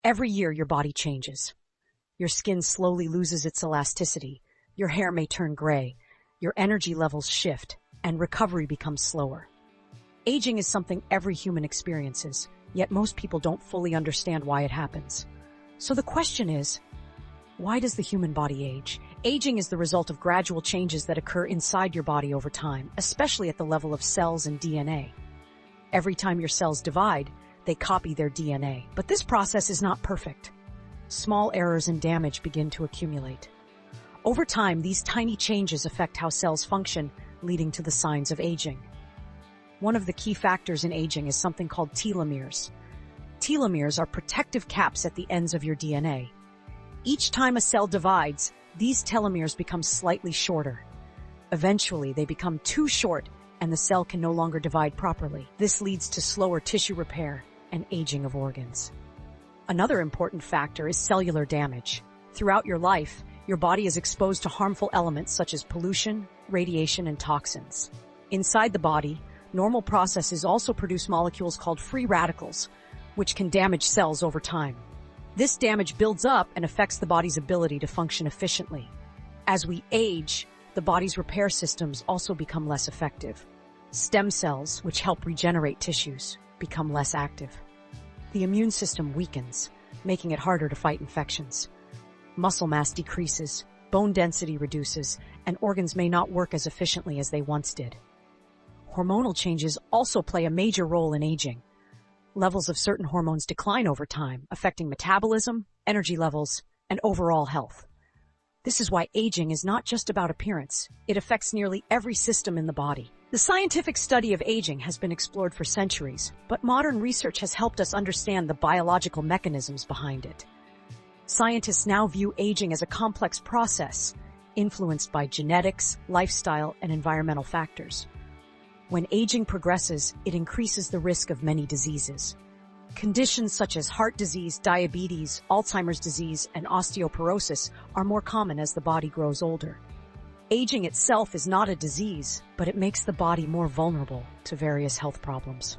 Every year, your body changes. Your skin slowly loses its elasticity, your hair may turn gray, your energy levels shift, and recovery becomes slower. Aging is something every human experiences, yet most people don't fully understand why it happens. So the question is, why does the human body age? Aging is the result of gradual changes that occur inside your body over time, especially at the level of cells and DNA. Every time your cells divide, they copy their DNA. But this process is not perfect. Small errors and damage begin to accumulate. Over time, these tiny changes affect how cells function, leading to the signs of aging. One of the key factors in aging is something called telomeres. Telomeres are protective caps at the ends of your DNA. Each time a cell divides, these telomeres become slightly shorter. Eventually, they become too short and the cell can no longer divide properly. This leads to slower tissue repair and aging of organs. Another important factor is cellular damage. Throughout your life, your body is exposed to harmful elements such as pollution, radiation, and toxins. Inside the body, normal processes also produce molecules called free radicals, which can damage cells over time. This damage builds up and affects the body's ability to function efficiently. As we age, the body's repair systems also become less effective. Stem cells, which help regenerate tissues, become less active. The immune system weakens, making it harder to fight infections. Muscle mass decreases, bone density reduces, and organs may not work as efficiently as they once did. Hormonal changes also play a major role in aging. Levels of certain hormones decline over time, affecting metabolism, energy levels, and overall health. This is why aging is not just about appearance. It affects nearly every system in the body. The scientific study of aging has been explored for centuries, but modern research has helped us understand the biological mechanisms behind it. Scientists now view aging as a complex process, influenced by genetics, lifestyle, and environmental factors. When aging progresses, it increases the risk of many diseases. Conditions such as heart disease, diabetes, Alzheimer's disease, and osteoporosis are more common as the body grows older. Aging itself is not a disease, but it makes the body more vulnerable to various health problems.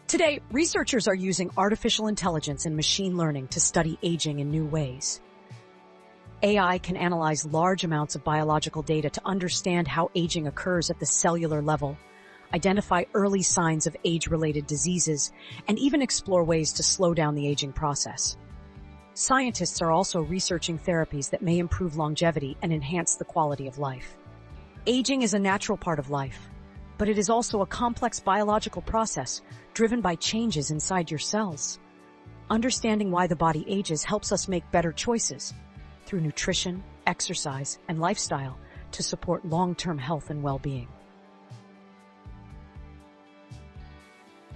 Today, researchers are using artificial intelligence and machine learning to study aging in new ways. AI can analyze large amounts of biological data to understand how aging occurs at the cellular level, identify early signs of age-related diseases, and even explore ways to slow down the aging process. Scientists are also researching therapies that may improve longevity and enhance the quality of life. Aging is a natural part of life, but it is also a complex biological process driven by changes inside your cells. Understanding why the body ages helps us make better choices through nutrition, exercise, and lifestyle to support long-term health and well-being.